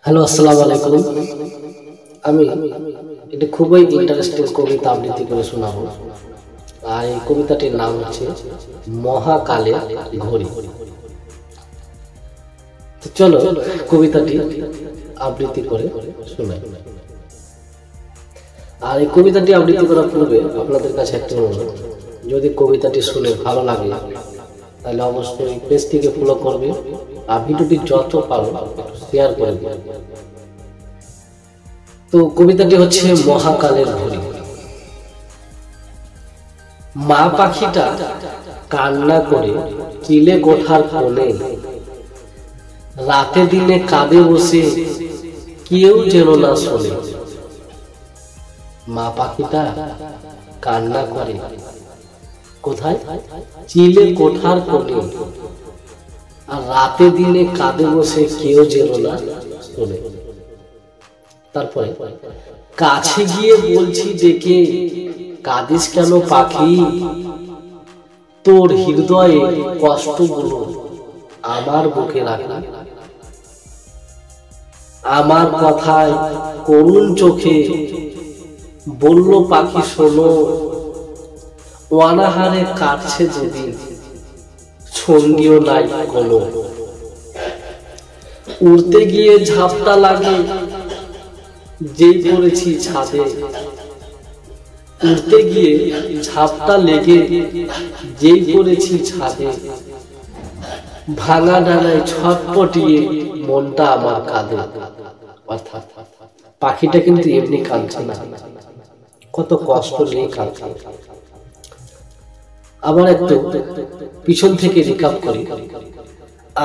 Hello, আসসালামু আলাইকুম। আমি এটা খুবই ইন্টারেস্টিং কবিতা আবৃত্তি করে শোনাবো। আর এই কবিতাটির নাম হচ্ছে মহাকালের ঘড়ি। তো চলো কবিতাটি আবৃত্তি করে শোনাই। আর এই কবিতাটি আবৃত্তি করার পূর্বে আপনাদের কাছে একটা অনুরোধ, যদি কবিতাটি শুনে ভালো লাগে তাহলে অবশ্যই পেজটিকে ফলো করবে আর ভিডিওটি যত পারো শেয়ার করে দেবে। তো কবিতাটি হচ্ছে মহাকালের ঘড়ি। মা পাখিটা কান্না করে চিলে কোঠার কোণে, রাতে দিনে কাঁদে বসে কেউ যেন না শোনে। মা পাখিটা কান্না করে কোথায়? চিলে কোঠার কোণে, আর রাতে দিনে কাঁদে বসে কেউ যেন না শোনে। তারপরে কাছে গিয়ে বলছি ডেকে, কাঁদিস কেন পাখি? তোর হৃদয়ে কষ্টগুলো আমার বুকে রাখি। আমার কথায় করুণ চোখে বলল পাখি শোনো, অনাহারে কাটছে যদি সঙ্গীও নাই কোনো। উড়তে গিয়ে ঝাপটা লাগে যেই পড়েছি ছাদে, উড়তে গিয়ে ঝাপটা লেগে যেই পড়েছি ছাদে। ভাঙা ডানায় ছটপটিয়ে মনটা আমার কাঁদে। অর্থাৎ পাখিটা কিন্তু এমনি কাঁদছে না, কত কষ্ট নিয়ে কাঁদছে। আবার একটু পিছন থেকে রিকাপ করি।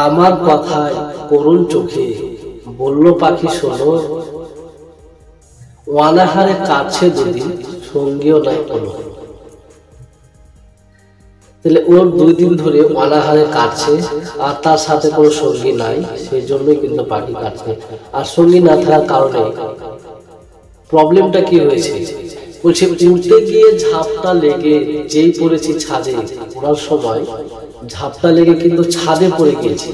আমার কথায় করুণ চোখে বলল পাখি শোনো, অনাহারে কাটছে যদি সঙ্গীও নাই কোনো। তাহলে ওর 2 দিন ধরে অনাহারে কাটছে আর তার সাথে কোনো সঙ্গী নাই, সেই জন্যই কিন্তু পাখি কাটছে। আর সঙ্গী না থাকার কারণে প্রবলেমটা কি হয়েছে? বলছে উড়তে গিয়ে ঝাপটা লেগে যেই পড়েছি ছাদে। ওড়ার সময় ঝাপটা লেগে কিন্তু ছাদে পড়ে গিয়েছে,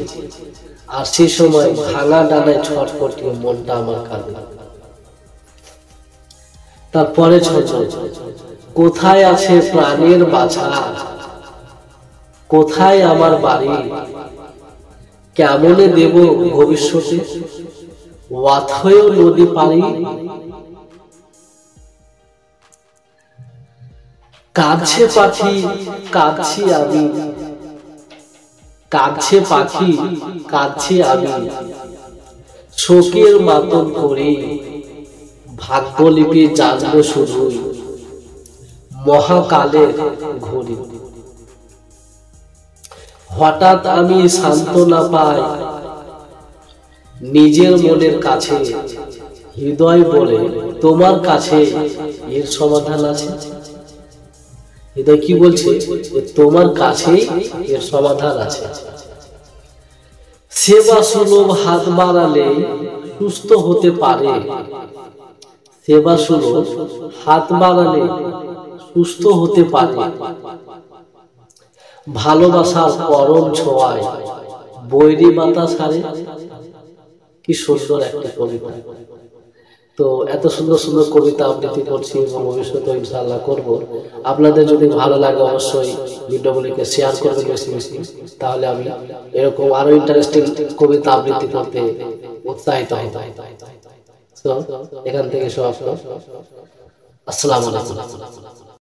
আর সেই সময় ভাঙা ডানায় ছটফটিয়ে মনটা আমার কাঁদে। তারপরে কোথায় আছে প্রাণের বাছা, কোথায় আমার বাড়ি? কেমনে দেব ভবিষ্যতে অথয় নদী পারি? কাঁদছে পাখি কাঁদছি আমি, কাঁদছে পাখি কাঁদছি আমি, শোকের মাতম করি। ভাগ্যলিপি জানবো শুধু মহাকালের ঘড়ি। হঠাৎ আমি সান্ত্বনা পাই নিজের মনের কাছে, হৃদয় বলে তোমার কাছে এর সমাধান আছে। হৃদয় কি বলছে? তোমার কাছেই এর সমাধান আছে। সেবা সুলভ হাত বাড়ালে সুস্থ হতে পারে, সেবা সুলভ হাত বাড়ালে সুস্থ হতে পারে। ভালোবাসার পরম ছোঁয়ায় বৈরী বাতাস হারে। কি সুন্দর একটা কবিতা। তো এত সুন্দর সুন্দর কবিতা আবৃত্তি করছি এবং ভবিষ্যতে ইনশাআল্লাহ করব। আপনাদের যদি ভালো লাগে অবশ্যই ভিডিওগুলিকে শেয়ার করবেন বেশি বেশি, তাহলে আমি এরকম আরো ইন্টারেস্টিং কবিতা আবৃত্তি করতে উৎসাহিত হব। তো এখান থেকে সব আসসালামু আলাইকুম।